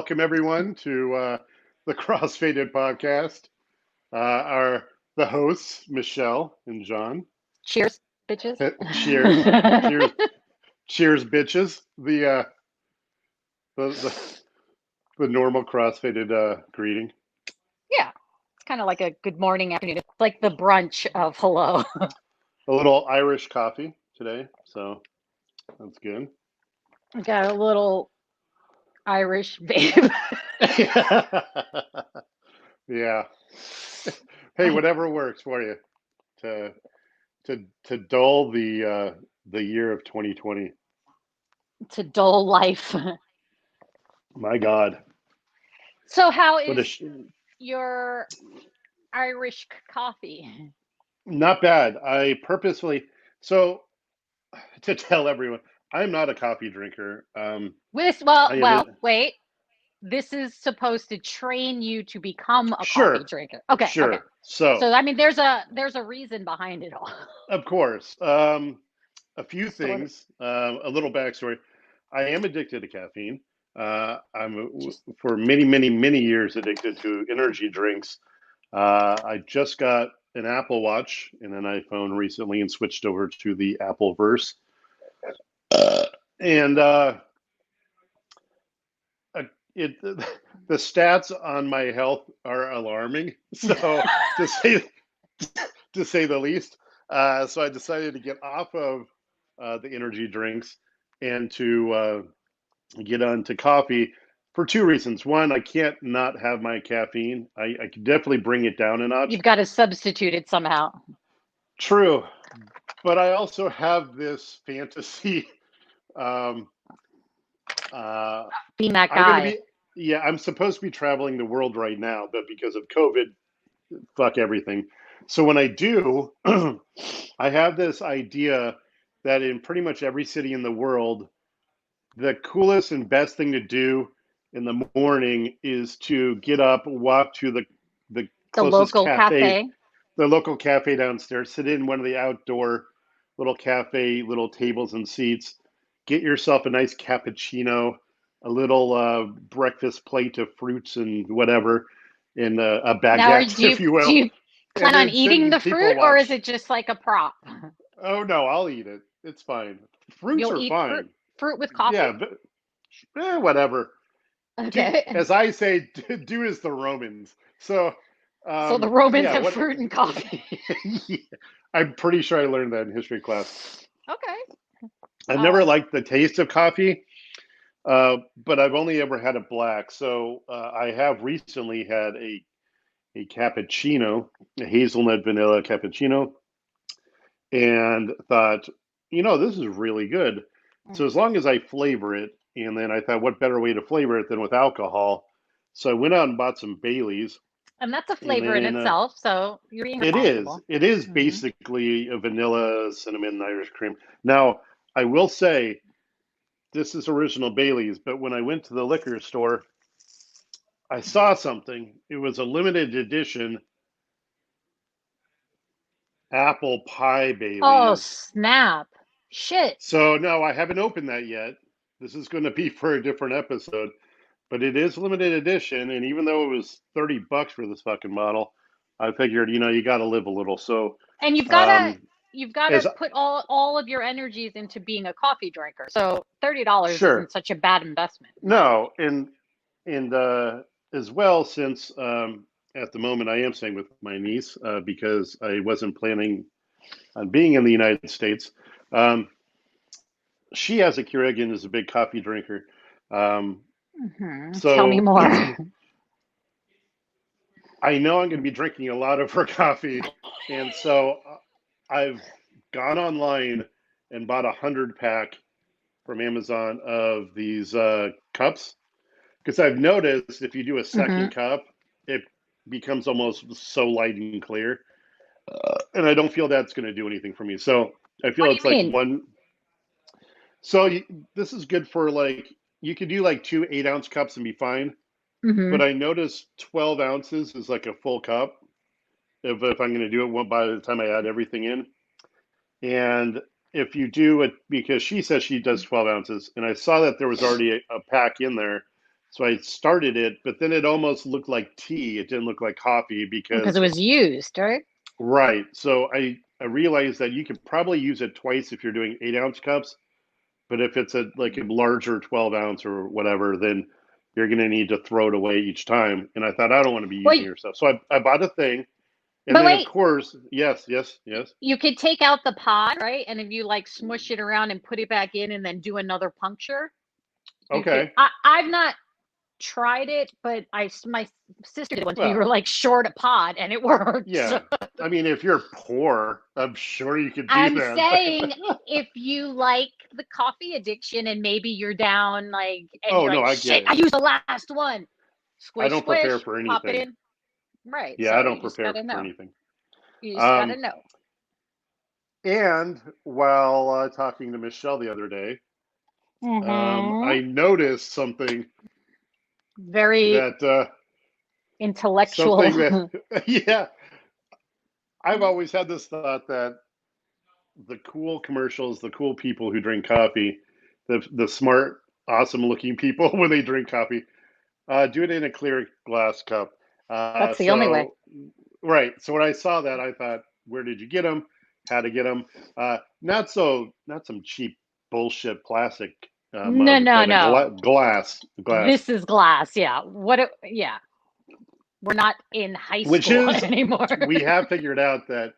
welcome everyone to the Crossfaded Podcast. Our the hosts, Michelle and John. Cheers, bitches. Cheers, cheers, cheers, bitches. The the normal Crossfaded greeting. Yeah, it's kind of like a good morning, afternoon. It's like the brunch of hello. A little Irish coffee today, so that's good. Got a little Irish babe. Yeah. Hey, I, whatever works for you to to dull the year of 2020. it's a dull life. My God, So, how what a is your Irish coffee? not bad. I purposefully so to tell everyone, I'm not a coffee drinker. This, well, I am well, wait. This is supposed to train you to become a coffee sure, drinker. Okay, okay. sure. So, So, I mean, there's a reason behind it all. of course, a few So, what? things. A little backstory. I am addicted to caffeine. I'm Just for many years addicted to energy drinks. I just got an Apple Watch and an iPhone recently and switched over to the Apple Verse. And uh, it the stats on my health are alarming. So to say to say the least. So I decided to get off of the energy drinks and to get on to coffee for two reasons. One, I can't not have my caffeine. I can definitely bring it down a you've notch. got to substitute it somehow. True, but I also have this fantasy. Um, uh, Being that I'm going to guy. be, yeah, I'm supposed to be traveling the world right now, but because of COVID, fuck everything. So when I do, I have this idea that in pretty much every city in the world, the coolest and best thing to do in the morning is to get up, walk to the The closest local cafe, cafe. the local cafe downstairs, sit in one of the outdoor little cafe, little tables and seats, get yourself a nice cappuccino, a little breakfast plate of fruits and whatever, in a Now, baguette, if you do will, you and plan on then sit eating the and people fruit, or is watch. it just like a prop? Oh no, I'll eat it. It's fine. Fruits You'll are eat fruit fine. with Yeah, coffee? but whatever. Do Okay. as I say, do as the Romans. So, So the Romans yeah, have what? fruit and coffee. Yeah, I'm pretty sure I learned that in history class. Okay. I've never Uh, liked the taste of coffee, but I've only ever had it black. So I have recently had a cappuccino, a hazelnut vanilla cappuccino, and thought, this is really good. So as long as I flavor it, and then I thought, what better way to flavor it than with alcohol? So I went out and bought some Baileys, and that's a and flavor in then itself, so you're being it is responsible. it is Hmm. basically a vanilla, cinnamon, Irish cream. Now I will say this is original Baileys, but when I went to the liquor store, I saw something. It was a limited edition apple pie Oh, Baileys. snap. Shit. So no, I haven't opened that yet. This is going to be for a different episode, but it is limited edition. And even though it was $30 for this fucking bottle, I figured, you got to live a little. So, And um, you've got to as put all of your energies into being a coffee drinker. So $30 sure, isn't such a bad investment. no, and as well, since at the moment I am staying with my niece because I wasn't planning on being in the United States. Um, she has a Keurig and is a big coffee drinker. Um, Tell me so more. I know I'm going to be drinking a lot of her coffee, and so I've gone online and bought 100 pack from Amazon of these cups because I've noticed if you do a second Hmm. cup, it becomes almost so light and clear, and I don't feel that's going to do anything for me. So I What feel do you it's like mean? one. So this is good for like you could do like two 8-ounce cups and be fine, but Hmm. I noticed 12 ounces is like a full cup if I'm going to do it one by the time I add everything in. And if you do it, because she says she does 12 ounces, and I saw that there was already a pack in there. So I started it, but then it almost looked like tea. It didn't look like coffee Because it because, was used, right? right. So I realized that you could probably use it twice if you're doing 8-ounce cups, but if it's a like a larger 12-ounce or whatever, then you're going to need to throw it away each time. And I thought, I don't want to be using Well, your stuff. So I bought a thing. And but then, of wait, course, yes, yes, yes. you could take out the pod, right? And if you like smush it around and put it back in and then do another puncture, you could. Okay. I've not tried it, but my sister did once. We were Well, like short a pod and it worked. yeah. I mean, if you're poor, I'm sure you could do I'm that. saying if you like the coffee addiction and maybe you're down like and Oh, you're no, like, I get shit, I it. used the last one. I Squish, don't prepare squish, for pop it anything. in. Right. Yeah, I So don't you just prepare gotta for know. anything. You just gotta Um, know. and while talking to Michelle the other day, Mm-hmm. I noticed something Very that, intellectual. something that, yeah, I've always had this thought that the cool commercials, the cool people who drink coffee, the smart, awesome looking people when they drink coffee, do it in a clear glass cup. That's the only way. So, right. So when I saw that, I thought, where did you get them? How to get them? Not some cheap bullshit plastic No, mug, no, but a no. glass, This is glass. Yeah. Yeah. We're not in high which school is anymore. we have figured out that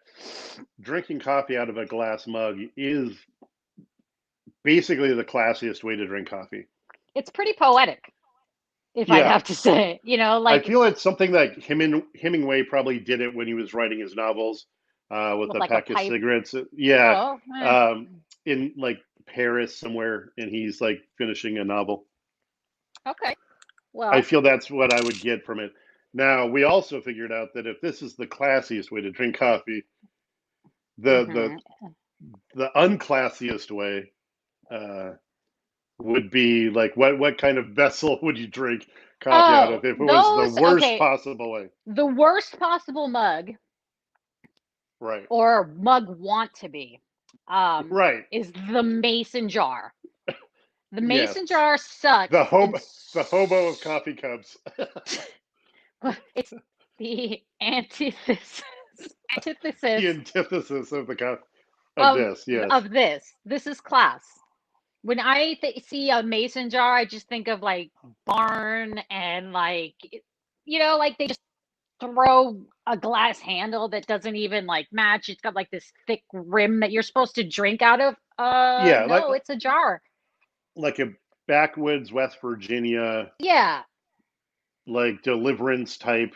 drinking coffee out of a glass mug is basically the classiest way to drink coffee. It's pretty poetic, if I'd Yeah, have to say. I Like feel it's something like Hemingway probably did it when he was writing his novels with with a like a pack of pipe. cigarettes. Yeah, Oh, um, in like Paris somewhere, and he's like finishing a novel. okay. I Well, feel that's what I would get from it. Now, we also figured out that if this is the classiest way to drink coffee, the the hmm the unclassiest way uh, would be like what kind of vessel would you drink coffee out oh, of if it was the those, worst okay. possible way? The worst possible mug Right, or mug want to be um, right. is the mason jar. The mason Yes, jar sucks. the And hobo of coffee cups. it's the antithesis, The antithesis antithesis of of of this. Yes, of this. This is class. When I see a mason jar, I just think of like barn and like, like they just throw a glass handle that doesn't even like match. It's got like this thick rim that you're supposed to drink out of. yeah, No, it's a jar. like a backwoods West Virginia Yeah, like deliverance type.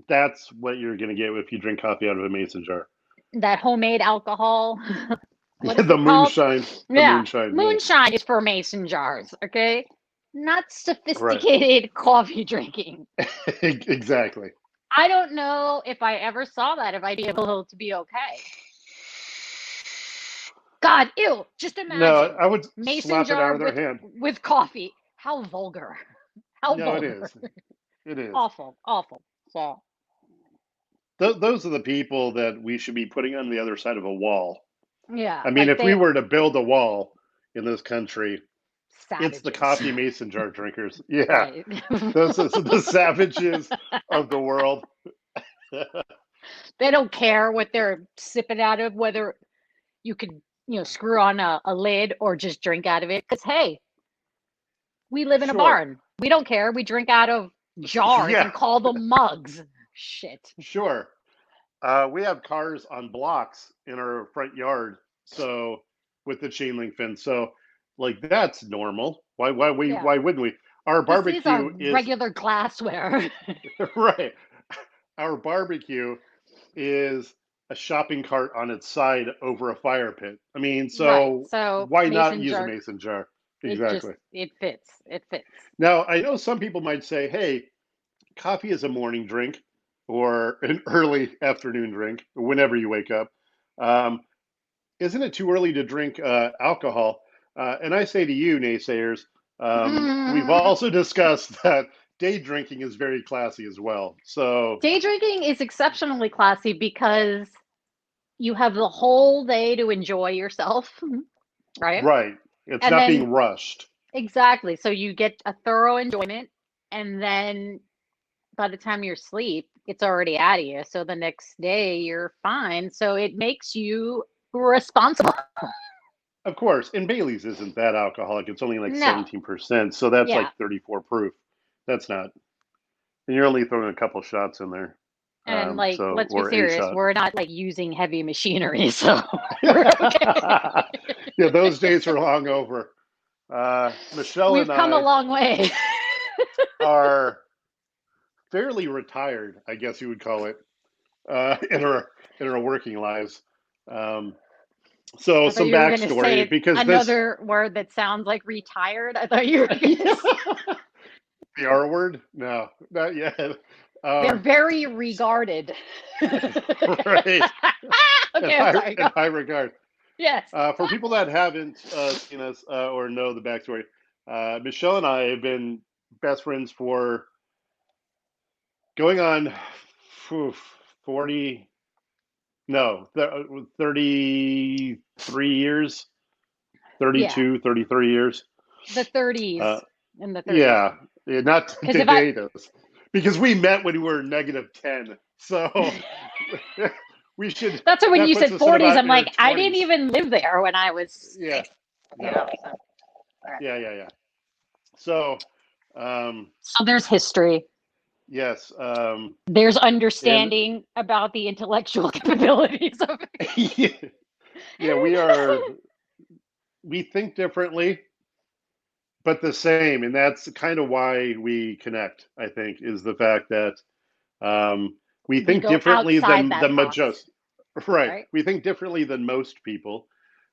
That's what you're gonna get if you drink coffee out of a mason jar. that homemade alcohol. What is The it called? moonshine, the Yeah, moonshine. Yes, moonshine is for mason jars. Okay, not right. sophisticated coffee drinking. Exactly. I don't know if I ever saw that, if I'd be able to be okay. God, ew, just No, imagine I would mason slap it out jar of their hand. with coffee. How vulgar. How No, it vulgar. is. It is. Awful, awful. So, Those are the people that we should be putting on the other side of a wall. yeah, I mean, like if we they were to build a wall in this country, it's the savages. coffee mason jar drinkers. Yeah, Right. those are the savages of the world. They don't care what they're sipping out of, whether you could, screw on a lid or just drink out of it. Because, hey, we live in a Sure. barn. We don't care. We drink out of jars Yeah, and call them mugs. Shit. sure. We have cars on blocks in our front yard, so with the chain link fence. So, like that's normal. Yeah. why wouldn't we? Our This is our barbecue is regular glassware. right. Our barbecue is a shopping cart on its side over a fire pit. I mean, Right. so So why not mason use a jar, mason jar? it just Exactly. it fits. It fits. Now, I know some people might say, hey, coffee is a morning drink or an early afternoon drink, whenever you wake up. Um, isn't it too early to drink alcohol? And I say to you, naysayers, we've Mm. also discussed that day drinking is very classy as well. So, Day drinking is exceptionally classy because you have the whole day to enjoy yourself, right? right, it's And not then being rushed. Exactly. So you get a thorough enjoyment, and then by the time you're asleep, it's already out of you. So the next day you're fine. So it makes you responsible. Of course, and Bailey's isn't that alcoholic. It's only like No. 17%, so that's Yeah. like 34 proof. That's not, and you're only throwing a couple shots in there, And like, so let's be or a serious, shot. we're not like using heavy machinery, so we're okay. Yeah, those days are long over. Michelle We've and come a I long way. are fairly retired, I guess you would call it, in our working lives. Um, so I thought some you were going to backstory say because this another word that sounds like retired. I thought you were going to say the R word, no, not yet. they're Um, very regarded. right, Okay, I'm sorry. in Go. high regard. Yes. For people that haven't seen us or know the backstory, Michelle and I have been best friends for going on 40, no, 33 years, Yeah. 32, 33 years. The 30s. Uh, In the 30s. yeah, not Because to if I, date us, because we met when we were -10. So we should, that's when that you puts said us in 40s. about I'm your like, I didn't 20s. even live there when I was, Yeah, you no, know. So, all right. yeah. So, um, So there's history. yes, There's and understanding about the intellectual capabilities of yeah, yeah, we think differently, but the same, and that's kind of why we connect. I think is the fact that um, we we think go differently outside than that box, most. Right, right? we think differently than most people.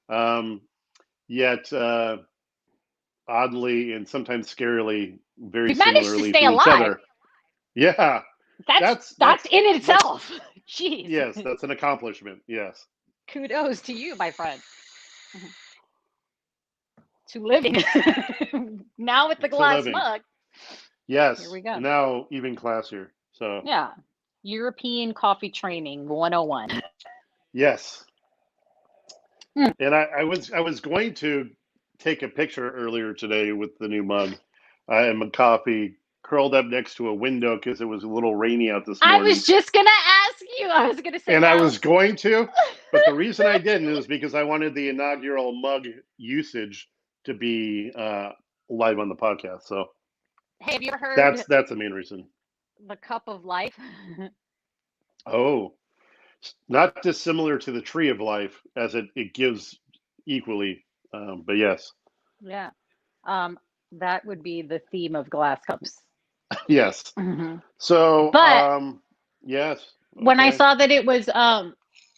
Um, Yet, oddly and sometimes scarily, very We managed to similarly stay to each alive. other. Yeah, That's in that's itself. Jeez. yes, that's an accomplishment. Yes, Kudos to you, my friend. To living. Now with the to glass living. mug. Here Yes, we go. and now even classier. So Yeah. European coffee training 101. yes, Hmm. and I was going to take a picture earlier today with the new mug. And my coffee curled up next to a window because it was a little rainy out this I morning. was just going to ask you. I was going to say And I now. was going to, but the reason I didn't is because I wanted the inaugural mug usage to be live on the podcast. So Hey, have you ever heard that's the main reason. the cup of life? Oh, not dissimilar to the tree of life, as it gives equally. But yes, Yeah. Um, that would be the theme of glass cups. yes. Hmm. So But yes, when I okay. saw that it was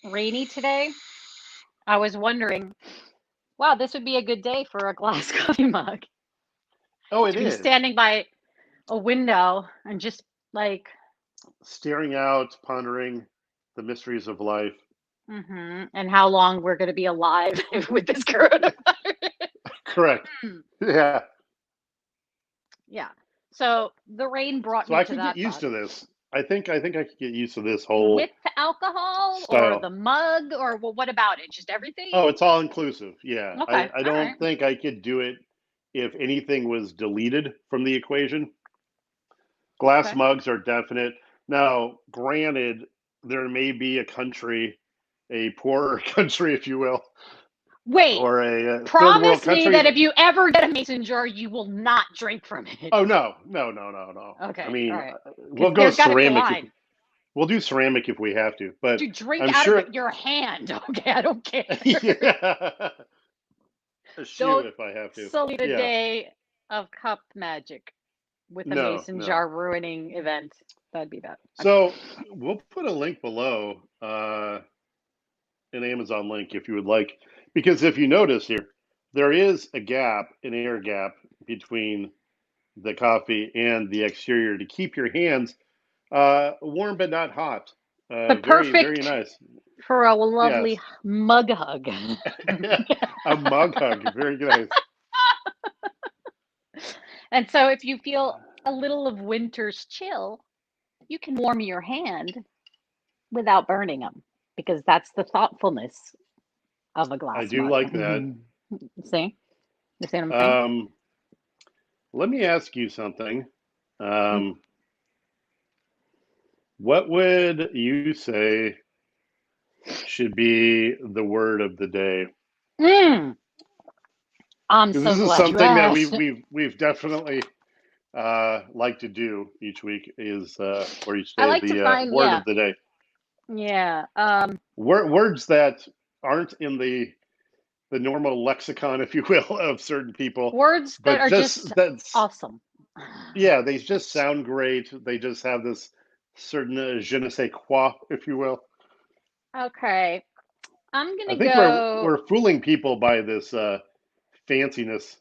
rainy today, I was wondering, wow, this would be a good day for a glass coffee mug Oh, it to be is standing by a window and just like, staring out, pondering the mysteries of life. and how long we're going to be alive with this coronavirus. Correct. Yeah. Yeah. So the rain brought So me I to could get that used thought. to this. I think I could get used to this whole With the alcohol or style. the mug or well, what about it? Just everything? Oh, it's all inclusive. Yeah. Okay. I All don't right. think I could do it if anything was deleted from the equation. Glass Okay. mugs are definite. Now, granted, there may be a country, a poorer country, if you will, Wait, or a third world promise me country. that if you ever get a mason jar, you will not drink from it. Oh no. I Okay. All mean, right. we'll Because go there's got to be a ceramic if line. we'll do ceramic if we have to. But To drink I'm out of sure, your hand. Okay. I don't care. yeah, a shoe Don't if I have to. sully the Yeah, day of cup magic with a mason no. jar ruining event. That'd be bad. Okay. So we'll put a link below, an Amazon link if you would like, because if you notice here, there is a gap, an air gap between the coffee and the exterior to keep your hands warm but not hot. But Very perfect nice. for a lovely Yes, mug hug. a mug hug. Very nice. And so if you feel a little of winter's chill, you can warm your hand without burning them because that's the thoughtfulness of a I glass do mug. like that. See? You see what I'm saying? Um, let me ask you something. Mm. Um, what would you say should be the word of the day? Mm. I'm Because so this is glad you something that asked. we've definitely like to do each week is or each I day like to the find, word yeah, of the day. yeah. Words that aren't in the normal lexicon, if you will, of certain people, Words that but are just just that's awesome. yeah, they just sound great. They just have this certain je ne sais quoi, if you will. Okay, I'm I gonna think we're go. we're fooling people by this fanciness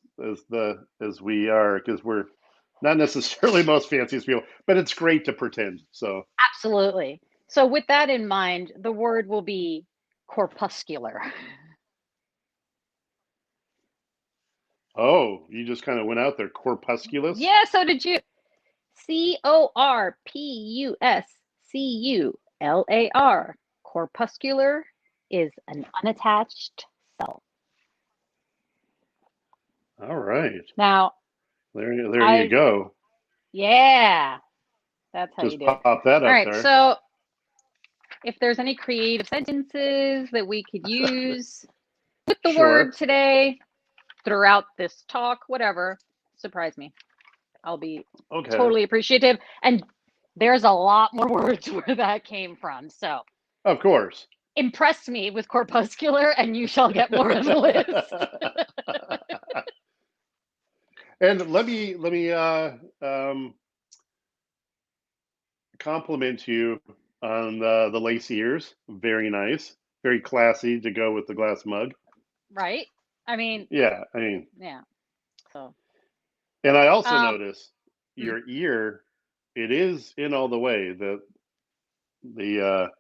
as we are because we're not necessarily most fanciest people, but it's great to pretend. So, Absolutely. So, with that in mind, the word will be corpuscular. oh, you just kind of went out there, corpusculous. Yeah, so did you. Corpuscular. Corpuscular is an unattached cell. All right, Now, there you I, go. yeah, that's how you Just do it. pop that All up right, there. so if there's any creative sentences that we could use with the word Sure. today throughout this talk, whatever, surprise me. I'll be Okay. totally appreciative. And there's a lot more words where that came from. So Of course. impress me with corpuscular, and you shall get more of the list. And let me compliment you on the lacy ears. Very nice, very classy to go with the glass mug. Right? I mean, Yeah, I mean, yeah. So, and I also um, notice your ear. It is in all the way. The the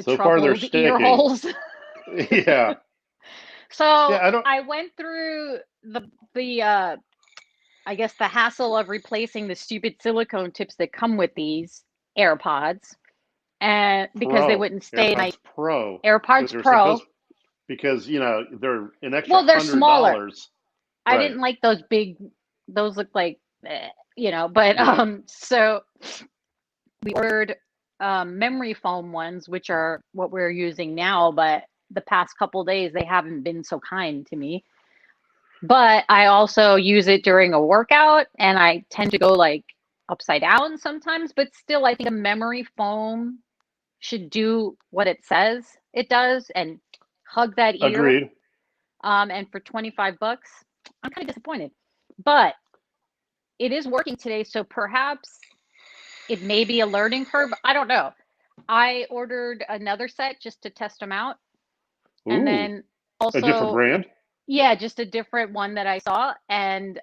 so far they're troubled ear sticking. holes. Yeah, So yeah. I don't. I went through the I guess the hassle of replacing the stupid silicone tips that come with these AirPods, and because they Pro wouldn't stay in my AirPods Pro because AirPods they're Pro. supposed because they're an extra Well, they're hundred smaller. dollars. I Right. didn't like those big. Those look like, but Yeah. so we ordered memory foam ones, which are what we're using now. But the past couple days, they haven't been so kind to me. But I also use it during a workout, and I tend to go like upside down sometimes. But still, I think a memory foam should do what it says it does and hug that ear. Agreed. And for $25, I'm kind of disappointed. But it is working today, so perhaps it may be a learning curve. I don't know. I ordered another set just to test them out. And Ooh, then a different also, brand. yeah, just a different one that I saw. And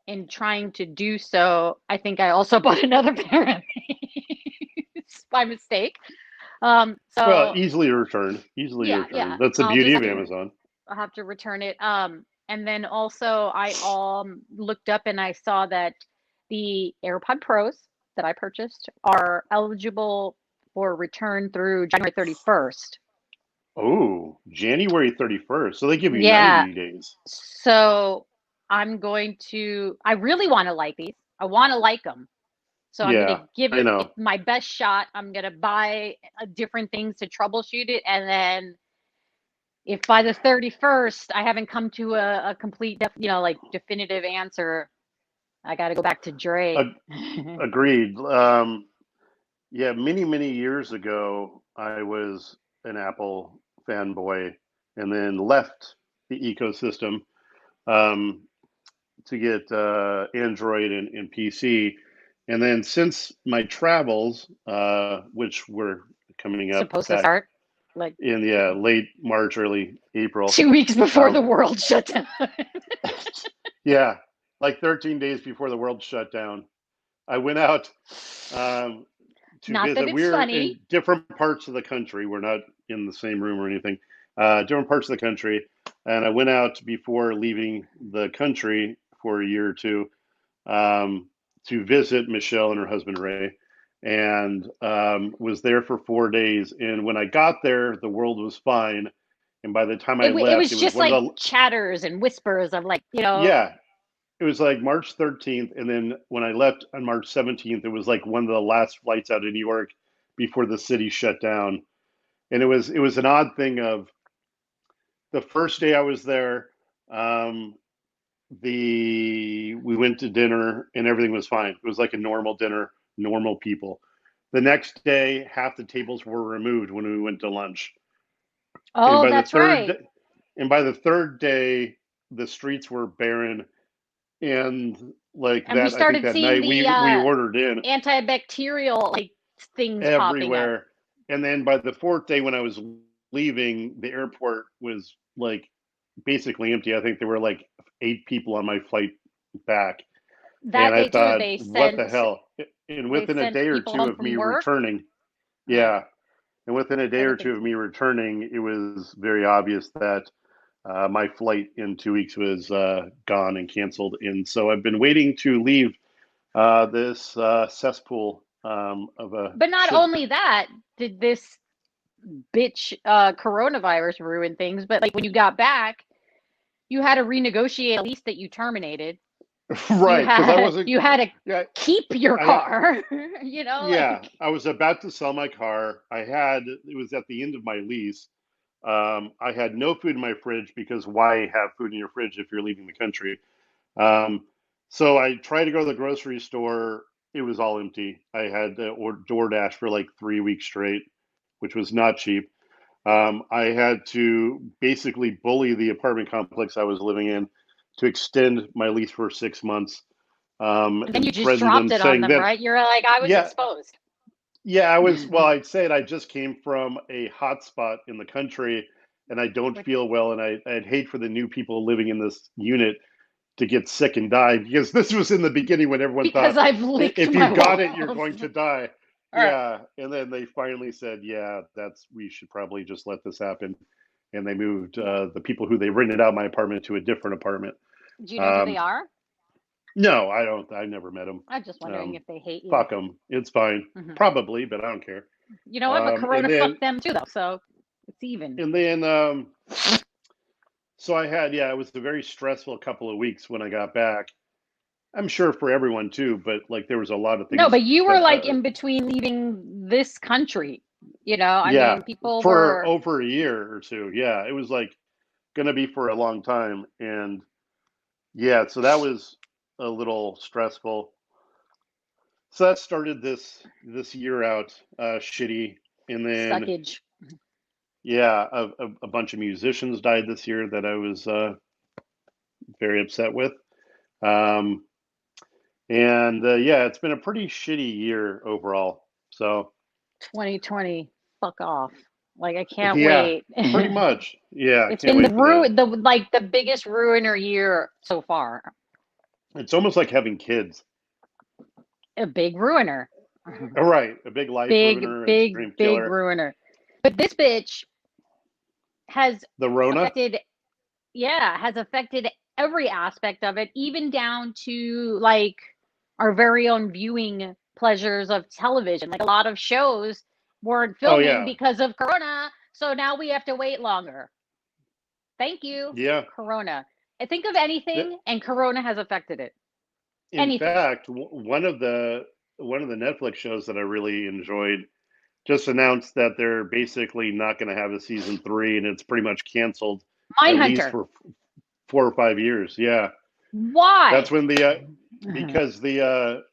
in trying to do so, I think I also bought another pair of these by mistake. Well, So easily returned. Easily yeah, returned. yeah, That's the I'll beauty just of have to Amazon. I'll have to return it. And then also I looked up and I saw that the AirPod Pros that I purchased are eligible for return through January 31st. Oh, January 31st. So they give you Yeah. 90 days. So I really want to like these. I want to like them. So I'm going Yeah, to give I it know. my best shot. I'm going to buy different things to troubleshoot it. And then if by the 31st I haven't come to a complete, like definitive answer, I got to go back to Dre. Ag- Agreed. Yeah, many years ago, I was an Apple fanboy and then left the ecosystem um, to get Android and PC. And then since my travels, which were coming up Supposed to back start like in late March, early April, 2 weeks before uh, the world shut down. yeah, like 13 days before the world shut down, I went out um, to Not that visit. it's We're in funny. different parts of the country. We're not in the same room or anything. Different parts of the country, and I went out before leaving the country for a year or two um, to visit Michelle and her husband Ray, and was there for 4 days. And when I got there, the world was fine. And by the time I It left, it was was just one of like the chatters and whispers of like, yeah, it was like March 13th, and then when I left on March 17th, it was like one of the last flights out of New York before the city shut down. And it was an odd thing of the first day I was there, um, the we went to dinner and everything was fine. It was like a normal dinner, normal people. The next day, half the tables were removed when we went to lunch, and Oh, by the that's right. third day, the streets were barren. And like And we that, I think started that seeing night the we ordered in antibacterial like things popping up. everywhere. And then by the fourth day, when I was leaving, the airport was like basically empty. I think there were like 8 people on my flight back. And That I day too, thought, what the hell? And they within a sent day or people two home of me from work. returning, Uh, yeah, and within a day that or was two of me insane. returning, it was very obvious that my flight in 2 weeks was gone and canceled. And so I've been waiting to leave this cesspool of a But not shit. only that, did this bitch coronavirus ruin things, but like when you got back, you had to renegotiate a lease that you terminated. Right, because I wasn't. You had to Yeah, keep your I car, yeah, like I was about to sell my car. It was at the end of my lease. I had no food in my fridge because why have food in your fridge if you're leaving the country? Um, so I tried to go to the grocery store. It was all empty. I had to order DoorDash for like 3 weeks straight, which was not cheap. I had to basically bully the apartment complex I was living in to extend my lease for 6 months, and then you and just threaten them, dropped it on saying them, that, right? You're like, I was yeah, exposed. yeah, well, I'd say it. I just came from a hot spot in the country and I don't Like, feel well. And I'd hate for the new people living in this unit to get sick and die because this was in the beginning when everyone because thought, I've licked if my you got it, you're walls. going to die. All right. Yeah. And then they finally said, yeah, we should probably just let this happen. And they moved the people who they rented out my apartment to a different apartment. Do you know who they Um, are? no, I don't. I never met them. I'm just wondering if they hate you. Fuck them. It's fine. Hmm. Probably, but I don't care. You know what? But And Corona then, fucked them too, though. So it's even. and then, so I had, yeah, it was a very stressful couple of weeks when I got back. I'm sure for everyone too, but like there was a lot of No, things but you were that, like in between leaving this country. I yeah, mean, people for were. over a year or two. Yeah, it was like going to be for a long time. And yeah, so that was a little stressful. So that started this year out shitty. And then, Suckage. yeah, a bunch of musicians died this year that I was very upset with. Um, and yeah, it's been a pretty shitty year overall. So 2020. Fuck off. Like I can't yeah, wait. pretty much. Yeah, I It's can't been wait for that. the biggest ruiner year so far. It's almost like having kids. A big ruiner. All right, a big life Big, ruiner, a big, dream big killer. ruiner. But this bitch has The Rona. affected, yeah, has affected every aspect of it, even down to like our very own viewing pleasures of television. Like a lot of shows weren't Oh filming yeah, because of Corona, so now we have to wait longer. Thank you, yeah. Corona. I think of Th- anything, and Corona has affected it. In Anything. fact, one of the Netflix shows that I really enjoyed just announced that they're basically not going to have a season three, and it's pretty much canceled at least Mindhunter. for 4 or 5 years. Yeah, Why? that's when because the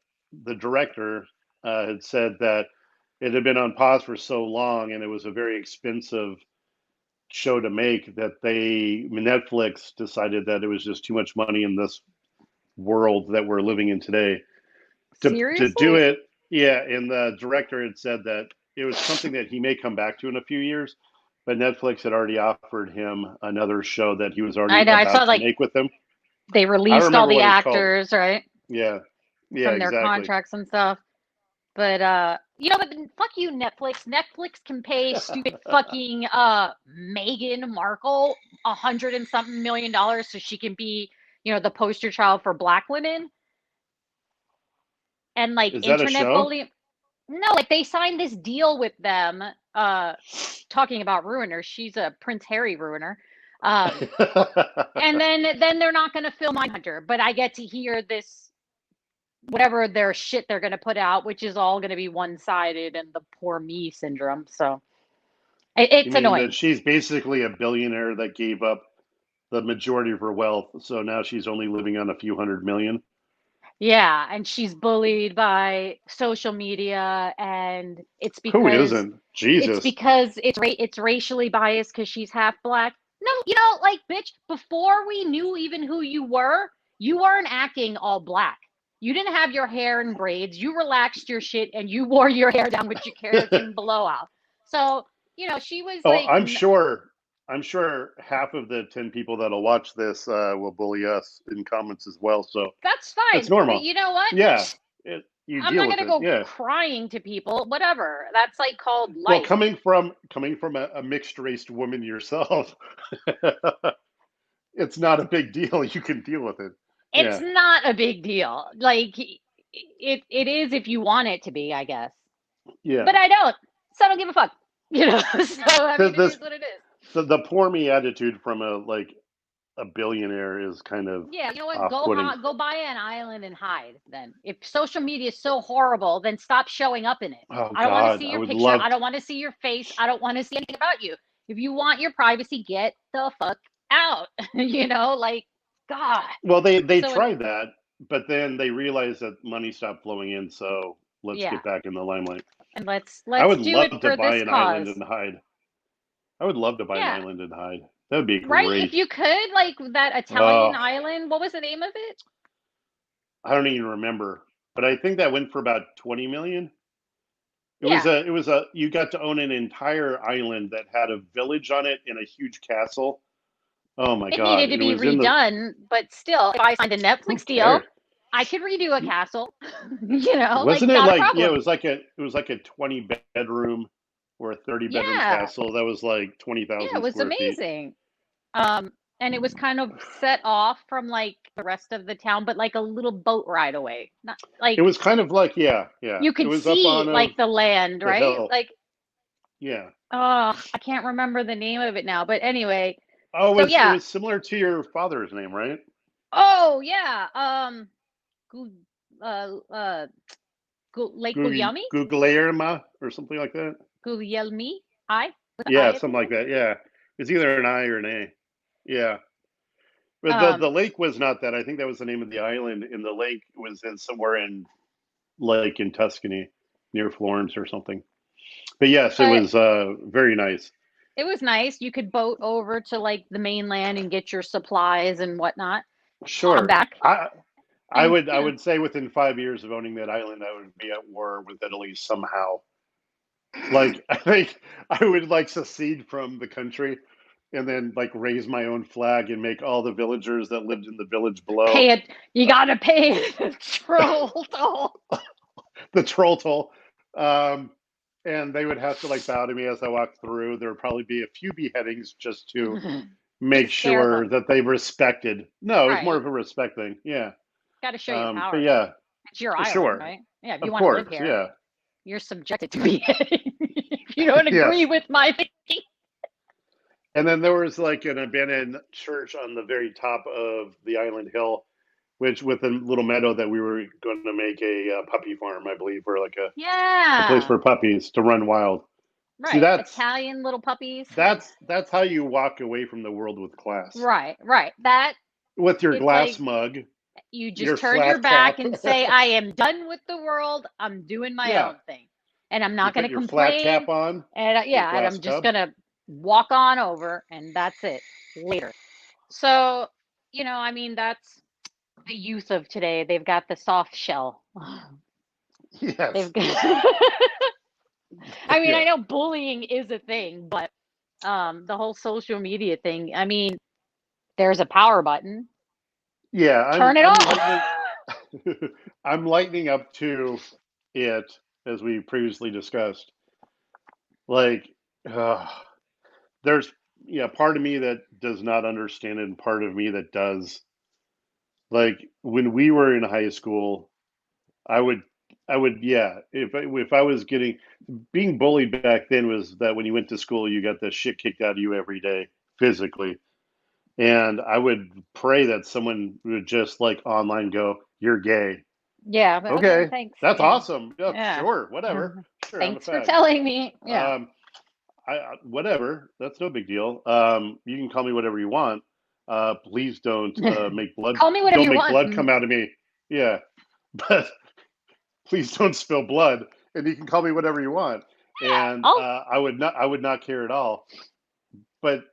director had said that it had been on pause for so long, and it was a very expensive show to make that Netflix decided that it was just too much money in this world that we're living in today to Seriously? do it. Yeah, and the director had said that it was something that he may come back to in a few years, but Netflix had already offered him another show that he was I already know. I saw about to like make with them. they I don't released all remember the what it's called. actors, right, Yeah, yeah, from their exactly. contracts and stuff. But but then fuck you, Netflix. Netflix can pay stupid fucking Meghan Markle $100 and something million so she can be, the poster child for black women and like Is that a internet show? bullying. No, like they signed this deal with them, talking about ruiners. She's a Prince Harry ruiner. Um, and then they're not going to film Mindhunter, but I get to hear this whatever their shit they're going to put out, which is all going to be one-sided and the poor me syndrome. So You it's mean that annoying. she's basically a billionaire that gave up the majority of her wealth, so now she's only living on a few hundred million? Yeah, and she's bullied by social media, and Who isn't? it's Jesus. because it's racially biased because she's half black. No, like bitch, before we knew even who you weren't acting all black. You didn't have your hair in braids. You relaxed your shit and you wore your hair down with your keratin blowout. So, she was Oh, like, I'm sure half of the 10 people that'll watch this will bully us in comments as well. So that's it's fine. But normal. you know what? Yeah, you I'm deal not with gonna it. go Yeah. crying to people. Whatever. That's like called Well, life. coming from a mixed race woman yourself, it's not a big deal. You can deal with it. It's Yeah. not a big deal. Like it is if you want it to be, I guess. Yeah. But I don't. So I don't give a fuck. So I The mean it this is what it is. the poor me attitude from a billionaire is kind of Yeah, you know what? off-putting. Go buy an island and hide then. If social media is so horrible, then stop showing up in it. Oh I don't want to God, see I your would picture. love. I don't want to see your face. I don't want to see anything about you. If you want your privacy, get the fuck out. Like God. Well, they So tried that, but then they realized that money stopped flowing in. So let's yeah. get back in the limelight. And let's I would do it love to for buy this an island cause. and hide. I would love to buy an Yeah. island and hide. That would be Right? If great. you could, like that Italian Oh, island, what was the name of it? I don't even remember, but I think that went for about 20 million. Yeah. It was a you got to own an entire island that had a village on it and a huge castle. Oh my It God! needed to It be was in the. redone, but still, if I signed a Who Netflix deal, cares? I could redo a castle. Like Wasn't it not a like, yeah, problem. it was like a 20 bedroom or a 30-bedroom Yeah. castle that was like Yeah, it 20,000 was square feet. amazing. And it was kind of set off from like the rest of the town, but like a little boat ride away. Not It like was kind of like, yeah. you It could was up see on like the land, the right? hill. Like, Yeah. oh, I can't remember the name of it now, but anyway. Oh, So it yeah. was similar to your father's name, right? Oh yeah. Gu- uh Lake Gulielmi? Guglielma or something like that. Gulielmi? I with an I Yeah, at the something like end. that. Yeah. It's either an I or an A. Yeah. But the Um, lake was not that. I think that was the name of the island, and the lake was in somewhere in Tuscany near Florence or something. But yes, it but was very nice. it was nice. You could boat over to like the mainland and get your supplies and whatnot. Come Sure. back and I would say within 5 years of owning that island, I would be at war with Italy somehow. Like I think I would like secede from the country and then like raise my own flag and make all the villagers that lived in the village below pay it. You gotta pay the troll toll. the troll toll. Um, and they would have to like bow to me as I walked through. There would probably be a few beheadings just to make Scare sure them, that they respected. No, it was more right? of a respect thing. Yeah. Got to show your But power. yeah, It's your for island, sure. right? Yeah. If you Of want to live course. here, Yeah. you're subjected to beheading. If you don't agree Yes. with my thinking. And then there was like an abandoned church on the very top of the island hill, which with a little meadow that we were going to make a puppy farm, I believe, or like a place Yeah. for puppies to run wild. See, Right. Italian little puppies. that's how you walk away from the world with class. Right. Right. That With your it's glass like mug, you your just turn your flat back cap. and say, I am done with the world. I'm doing my Yeah, own thing. And I'm you not going put to your flat complain. cap on, And your yeah, and glass I'm just tub. going to walk on over and that's it later. So, I mean, that's the youth of today. They've got the soft shell. Yes. They've got, I mean, I Yeah. know bullying is a thing, but the whole social media thing, I mean, there's a power button. Yeah, Turn it I'm off. lightening I'm lightening up to it as we previously discussed. Like uh, there's part of me that does not understand it and part of me that does. Like when we were in high school, I would yeah, if I was getting being bullied back then was that when you went to school you got the shit kicked out of you every day physically. And I would pray that someone would just like online go, "You're gay." Yeah, but okay, Okay, thanks. that's Yeah. awesome. Yeah, Yeah. sure, whatever. Sure, I'm a Thanks for fag. telling me. Yeah. Um, whatever. That's no big deal. You can call me whatever you want. Please don't make blood. Call me whatever Don't you make want. blood come out of me. Yeah, but please don't spill blood. And you can call me whatever you want. Yeah. And Oh, I would not. I would not care at all. But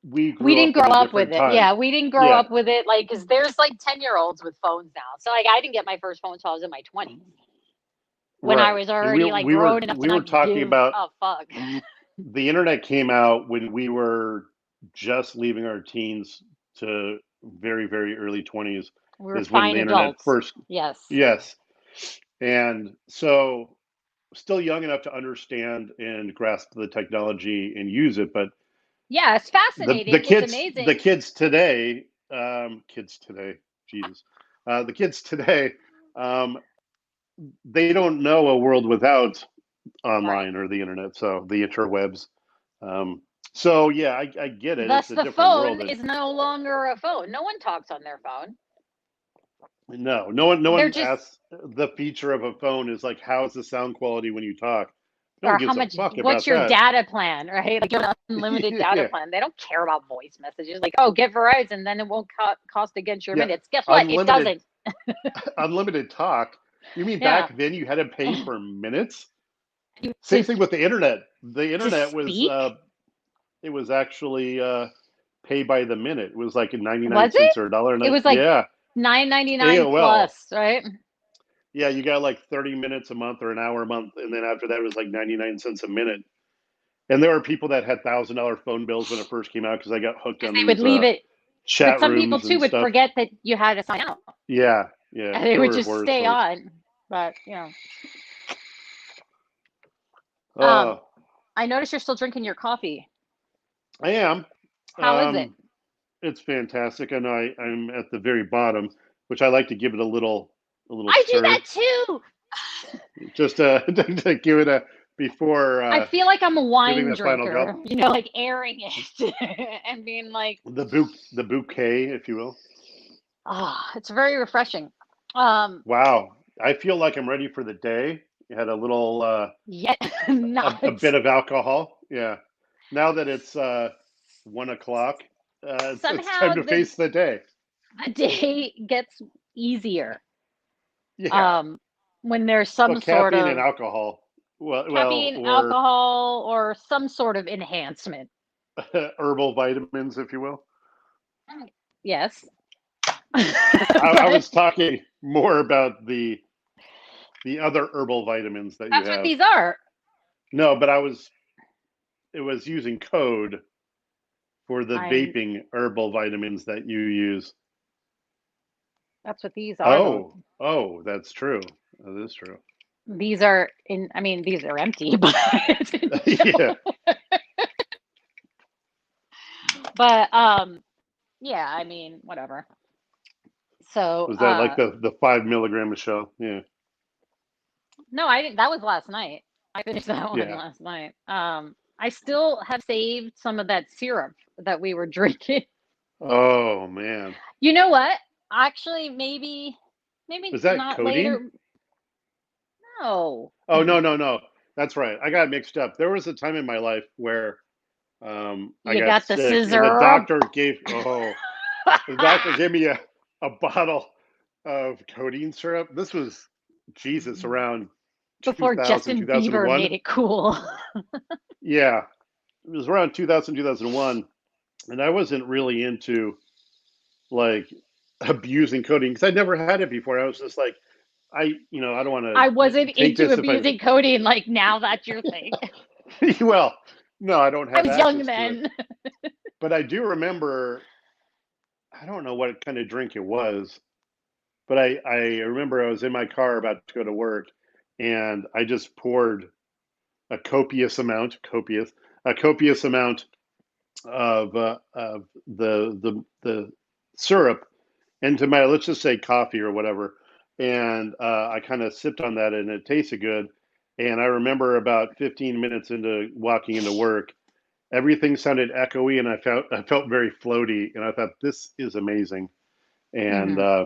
we we grew didn't up grow in a up with different it. time. Yeah, we didn't grow Yeah, up with it. Like, because there's like 10-year-olds with phones now. So like, I didn't get my first phone until I was in my 20s, when I right. was And we already like we were grown enough to we were not talking give about a fuck. the internet came out when we were just leaving our teens to very, very early 20s We were is when fine the internet adults. first, Yes. yes. And so still young enough to understand and grasp the technology and use it, but Yeah, it's the fascinating. It's kids the amazing. kids today, Jesus, the kids today, um, they don't know a world without Right. online or the internet, so the interwebs. Um, so yeah, I get it. Thus, It's a the different phone world, and is no longer a phone. No one talks on their phone. no They're one just, asks. The feature of a phone is like, how's the sound quality when you talk? No one or how gives a much, fuck what's about your that. data plan, right? Like, you have an unlimited data Yeah, plan. They don't care about voice messages. Like, oh, get Verizon, then it won't cost against your yeah, minutes. Guess what? It unlimited doesn't. unlimited talk. You mean Yeah. back then you had to pay for minutes? Same To, thing with the internet. The to internet was speak? it was actually pay by the minute. It was like 99 Was it? cents or a dollar a It night. was like Yeah, 9.99 AOL. plus, right? Yeah, you got like 30 minutes a month or an hour a month, and then after that it was like 99 cents a minute. And there were people that had $1,000 phone bills when it first came out because I got hooked Because on they would these leave it. But chat some people rooms too and would stuff. forget that you had to sign out, Yeah, yeah, and they there would were just horror stay stories. on. But Uh, I notice you're still drinking your coffee. I am. How is it? It's fantastic. I know I'm at the very bottom, which I like to give it a little I do that stir, too. just to give it a before I feel like I'm a giving wine the final drinker, gulp. like airing it and being like, The bouquet, if you will. it's very refreshing. Um, Wow, I feel like I'm ready for the day. Had a little Yet a not. bit of alcohol. Yeah. Now that it's 1 o'clock, it's time Somehow to the face the day. day gets easier. Yeah. Um, when there's Well, some sort caffeine and of alcohol. Well, caffeine, or alcohol, or some sort of enhancement. herbal vitamins, if you will. Yes. I But was talking more about the other herbal vitamins that you that's what have. these are. No, but it was using code for the I'm vaping herbal vitamins that you use. That's what these are though. Oh, that's true. That is true. These are in I mean these are empty, but Yeah. but yeah, I mean whatever. So Was that like the 5 milligram of shell? Yeah. no, I didn't, that was last night. I finished that one Yeah. last night. I still have saved some of that syrup that we were drinking. Oh man. You know what? Actually, maybe Was that not codeine? later. No. Oh no. That's right. I got mixed up. There was a time in my life where I You got got the sick, and scissor. the doctor gave me a bottle of codeine syrup. This was Jesus around Before 2000, Justin Bieber 2001. made it cool. Yeah, it was around 2000, 2001, and I wasn't really into like abusing codeine because I'd never had it before. I was just like, I don't want I to wasn't take into this if I. abusing codeine like now that's your thing. Well, no, I don't I have was young access to it, then. but I do remember. I don't know what kind of drink it was, but I remember I was in my car about to go to work, and I just poured a copious amount of the syrup into my, let's just say, coffee or whatever, and I kind of sipped on that, and it tasted good. And I remember about 15 minutes into walking into work, everything sounded echoey, and I felt very floaty, and I thought this is amazing, and Hmm.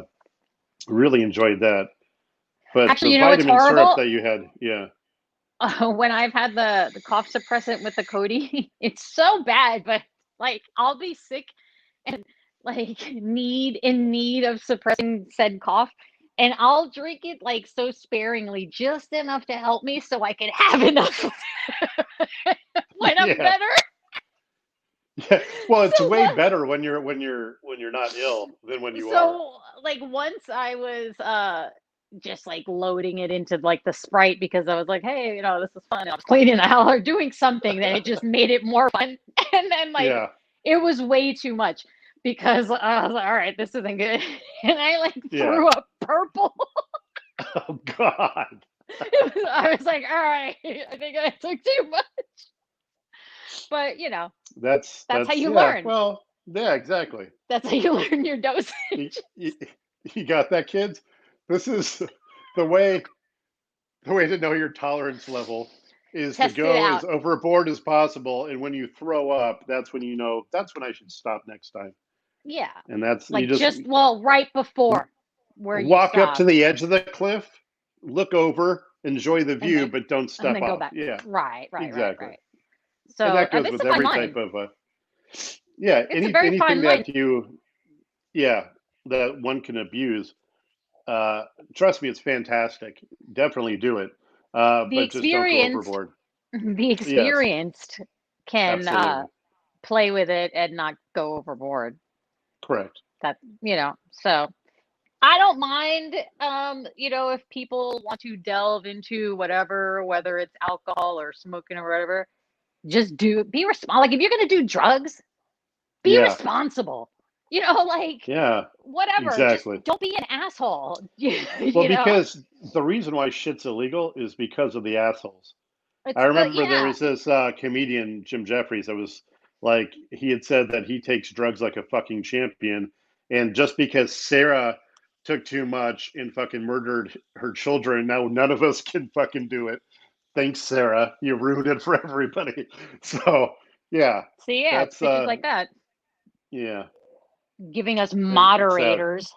really enjoyed that. But Actually, the you know what's vitamin syrup horrible? that you had, yeah, When I've had the cough suppressant with the codeine, it's so bad, but like I'll be sick and like need of suppressing said cough, and I'll drink it like so sparingly, just enough to help me so I can have enough when I'm yeah, better. yeah. Well, it's So way what? better when you're not ill than when you are. So like once I was just like loading it into like the Sprite because I was like, hey, this is fun. I was cleaning the hell or doing something that it just made it more fun. And then like Yeah, it was way too much because I was like, all right, this isn't good. And I like yeah. threw up purple. Oh God, I was like, all right, I think I took too much. But that's how that's you yeah. learn. Well, yeah, exactly. That's how you learn your dosage. You, you, you got that, kids. This is the way the way to know your tolerance level is to Test it go as out. overboard as possible, and when you throw up, that's when you know that's when I should stop next time. Yeah. And that's you Like just just, well, right before where you walk up to stopped, the edge of the cliff, look over, enjoy the and view, then but don't and step then go off. back. Yeah, Right, right, right, exactly. right. And So that goes it's with a fine every type line. of yeah, It's a very anything fine line. that you yeah, that one can abuse. Uh, Trust me, it's fantastic. Definitely do it. The But just don't go experienced, overboard. the Yes, experienced can absolutely. play with it and not go overboard. Correct. So I don't mind, if people want to delve into whatever, whether it's alcohol or smoking or whatever, just be responsible. Like if you're gonna do drugs, be Yeah, responsible. Like yeah, whatever. Just exactly. don't be an asshole. Well, because the reason why shit's illegal is because of the assholes. I It's the remember there yeah. was this comedian, Jim Jeffries, that was like, he had said that he takes drugs like a fucking champion. And just because Sarah took too much and fucking murdered her children, now none of us can fucking do it. Thanks, Sarah. You ruined it for everybody. So, yeah, See, yeah, it's that's, bitches like that yeah. giving us And it's sad. moderators.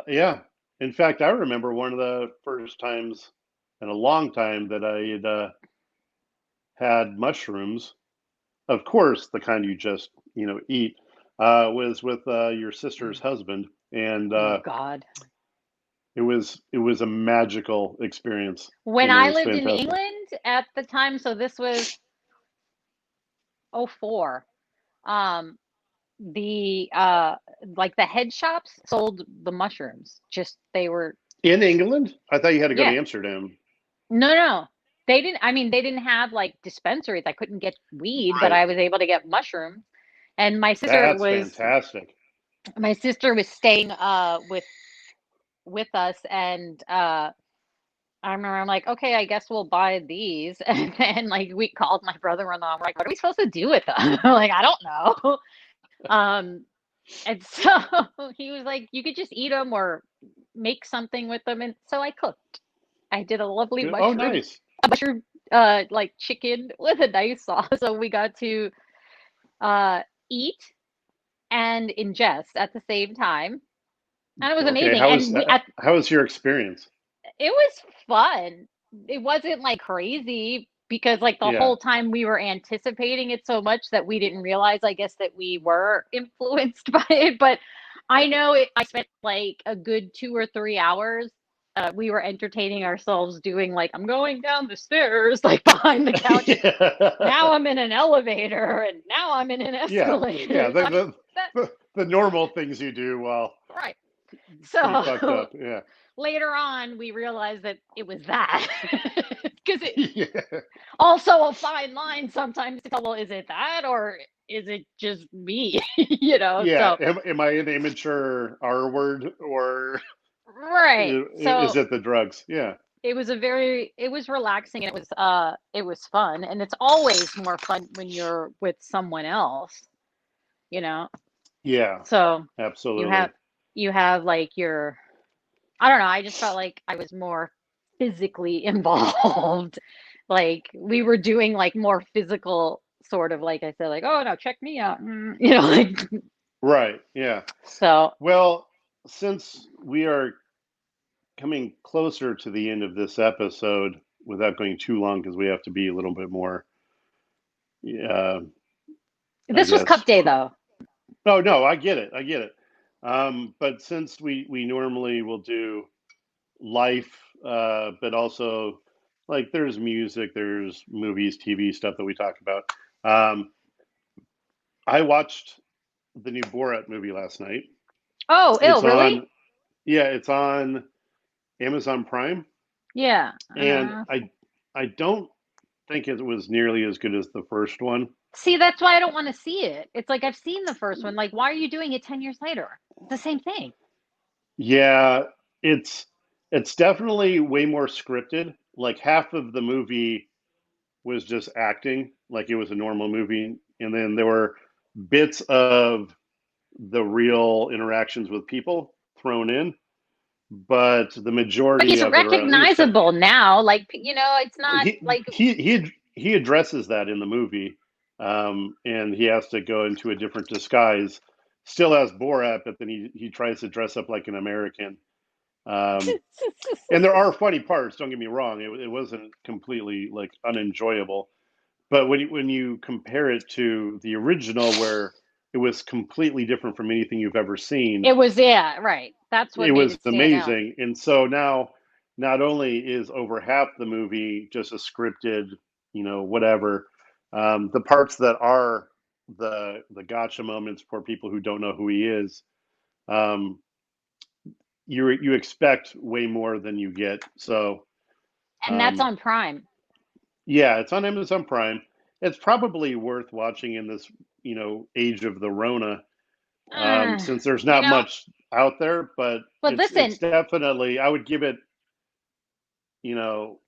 Yeah. In fact, I remember one of the first times in a long time that I had mushrooms. Of course, the kind you just eat, was with your sister's husband, and Oh God. it was a magical experience. When It I was lived in fantastic. England at the time, so this was '04. Um, the like the head shops sold the mushrooms. Just they were In England, I thought you had to go yeah. to Amsterdam. No, no. They didn't I mean they didn't have like dispensaries. I couldn't get weed, but Right. I was able to get mushrooms. And That's fantastic. my sister was staying with us, and I remember I'm like, okay, I guess we'll buy these. And then like we called my brother-in-law. I'm like, what are we supposed to do with them? Like, I don't know. Um, and so he was like, you could just eat them or make something with them. And so I cooked. I did a lovely Good. Oh, mushroom, nice. a mushroom like chicken with a nice sauce. So we got to uh eat and ingest at the same time. And it was Okay. amazing. How was And how was your experience? it was fun. It wasn't like crazy because like the Yeah. whole time we were anticipating it so much that we didn't realize, I guess, that we were influenced by it. But I spent like a good 2 or 3 hours. We were entertaining ourselves doing like I'm going down the stairs like behind the couch, and now Yeah. I'm in an elevator, and now I'm in an Yeah. Yeah. escalator. The, I mean the that the normal things you do while right. pretty fucked So up. Yeah. later on, we realized that it was that because it Yeah. also a fine line sometimes to tell, well, is it that or is it just me? Yeah. So Am I an immature R word, or right. is So it the drugs? Yeah. it was relaxing, and it was fun, and it's always more fun when you're with someone else, you know. Yeah. So you have Absolutely. you have like your I don't know, I just felt like I was more physically involved Like we were doing like more physical sort of like I said, like, oh no, check me out. You know, like Right. Yeah. so Well, since we are coming closer to the end of this episode, without going too long, because we have to be a little bit more, uh, I this was guess. cup day though. Oh no, I get it. I get it. But since we normally will do life, but also like there's music, there's movies, TV stuff that we talk about. Um, I watched the new Borat movie last night. Oh, It's ill, really? on, yeah, it's on Amazon Prime, Yeah. and I don't think it was nearly as good as the first one. See, that's why I don't want to see it. It's like I've seen the first one. Like, why are you doing it 10 years later? It's the same thing. Yeah, it's it's definitely way more scripted. Like half of the movie was just acting, like it was a normal movie, and then there were bits of the real interactions with people thrown in, but the But majority he's of it, or at least recognizable now. Like, it's not he like, he addresses that in the movie, and he has to go into a different disguise, still as Borat, but then he tries to dress up like an American. Um, and there are funny parts. Don't get me wrong; it wasn't completely like unenjoyable. But when you compare it to the original, where it was completely different from anything you've ever seen, it was, yeah, right. That's what it made was it stand out. amazing. And so now, not only is over half the movie just a scripted, whatever, the parts that are the gotcha moments for people who don't know who he is, um, you expect way more than you get. So And that's um, on Prime. yeah, it's on Amazon Prime. It's probably worth watching in this, age of the Rona, Uh, since there's you not know, much out there. But but it's listen, definitely, I would give it, you know,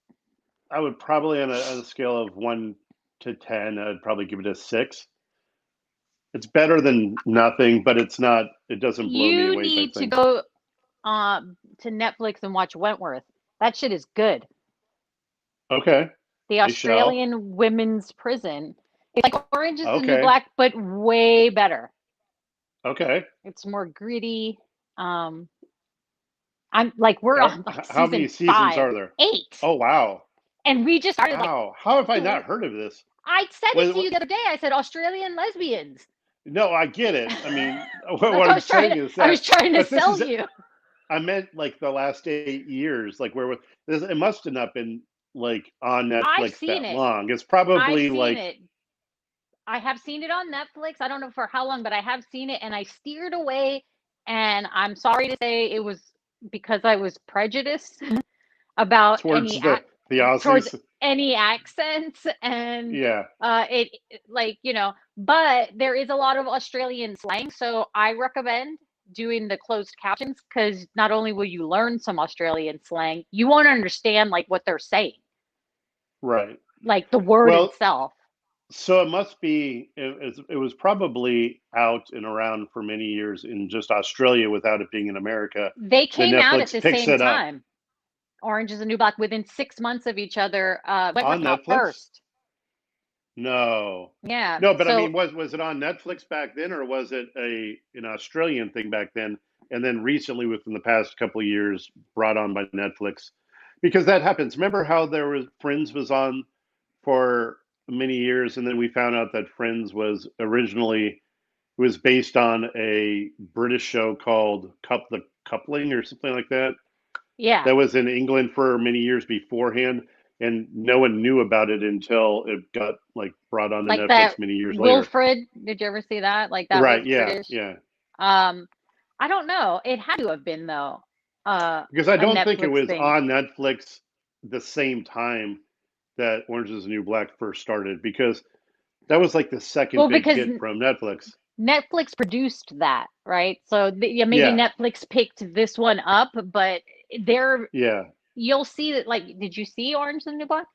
I would probably on a scale of 1 to 10, I'd probably give it a 6. It's better than nothing, but it's not. It doesn't blow me you away type need to thing. go to Netflix and watch Wentworth. That shit is good. Okay, The I shall. Australian women's prison. It's like Orange is the New Okay, Black, but way better. okay. It's more gritty. Um, I'm like we're How on like how many season seasons five, are there? 8, Oh wow, and we just started like wow. How have I 3. not heard of this? I said it What, to what, you the other day. I said Australian lesbians. no, I get it. I mean, what, Like what I'm saying is I was that, trying to but this sell is, you. I meant like the last 8 years, like where this, it must have not been like on I've Netflix seen that it. long. It's I've probably seen like, it. I have seen it on Netflix. I don't know for how long, but I have seen it and I steered away. And I'm sorry to say it was because I was prejudiced about towards the towards Aussies. any accents and Yeah, it like but there is a lot of Australian slang, so I recommend doing the closed captions because not only will you learn some Australian slang, you won't understand like what they're saying, right. like the word Well, itself. so it must be. It was probably out and around for many years in just Australia without it being in America. They Then came out at Netflix the picks same it up time. Orange is the New Black within 6 months of each other. Wentworth on came out Netflix. first. No, Yeah. no, but I So mean, was it on Netflix back then, or was it an Australian thing back then, and then recently, within the past couple of years, brought on by Netflix? Because that happens. Remember how there was Friends was on for many years, and then we found out that Friends was originally was based on a British show called The Coupling or something like that. yeah, That was in England for many years beforehand, and no one knew about it until it got like brought on to like that Netflix many years later. Wilfred. Did you ever see that? Like that Right? was Yeah, British. yeah. Um, I don't know. It had to have been though, Because I a don't think it Netflix was thing. on Netflix the same time that Orange is the New Black first started, because that was like the second Well, big because hit from Netflix. Netflix produced that, right? So yeah, maybe Yeah, Netflix picked this one up, but there yeah. you'll see that. Like, did you see Orange is the New Black?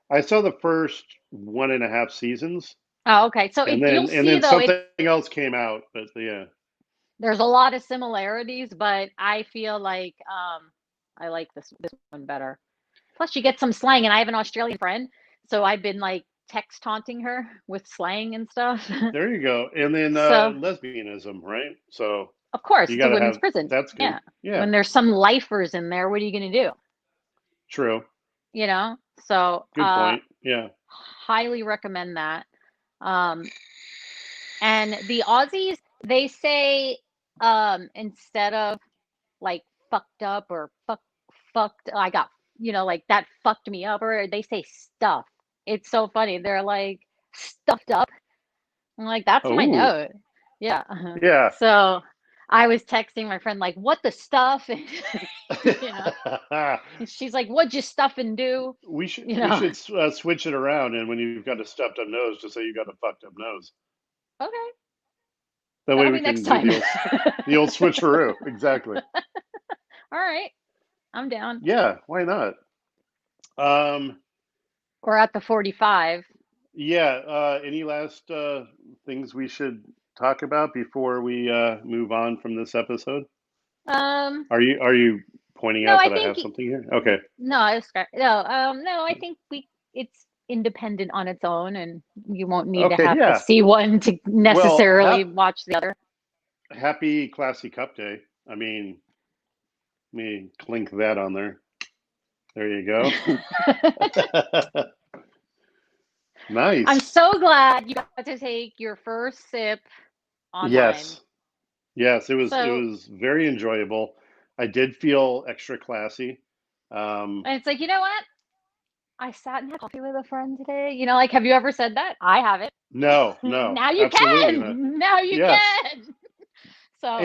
I saw the first 1.5 seasons, Oh, okay. So and you'll then see though, something else came out. But yeah, there's a lot of similarities, but I feel like I like this one better. Plus, you get some slang, and I have an Australian friend, so I've been like text taunting her with slang and stuff. There you go. And then So, lesbianism, right? So of course, you it's a got to women's have prison. that's good. Yeah. Yeah, When there's some lifers in there, what are you going to do? true. You know? So, Good point. Yeah. highly recommend that. Um, and the Aussies, they say, instead of like fucked up or fucked, I got, like that fucked me up, or they say stuff. It's so funny. They're like stuffed up. I'm like, that's my Oh, note. Yeah. yeah. So I was texting my friend, like, what the stuff? And, you know, and she's like, what'd you stuff and do? we should You we know, should switch it around, and when you've got a stuffed up nose, just say you got a fucked up nose. okay, That way that'll we be next can do time. the old switcheroo. Exactly. All right, I'm down. Yeah. Why not? Um. We're at the 45. Yeah. Any last things we should talk about before we move on from this episode? Um, Are you pointing no, out I that I think have something here? Okay. no, no, I think it's independent on its own, and you won't need to Okay. have to Yeah. see one to Well, necessarily watch the other. happy Classy Cup Day. I mean, let me clink that on there. There you go. I'm Nice. so glad you got to take your first sip online. Yes. Yes, it So, was very enjoyable. I did feel extra classy. Um, and it's like, you know what? I sat and had coffee with a friend today. Like, have you ever said that? I haven't. no, no, Now you absolutely not. can. Now you Yes. can. So,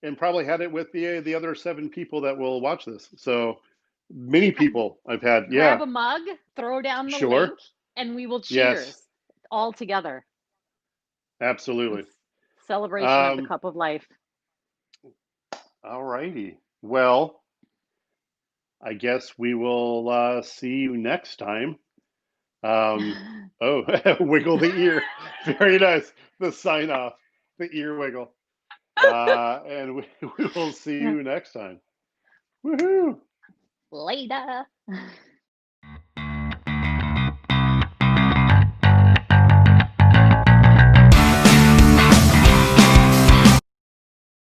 And probably had it with the other 7 people that will watch this. So many people I've had. grab Yeah, a mug, throw down the sure. link, and we will Yes, cheers all together in absolutely. celebration of the Um, cup of life. all righty. Well, I guess we will see you next time. Oh, wiggle the ear. Very nice. The sign off, the ear wiggle. And we will see you next time. Woohoo! Later.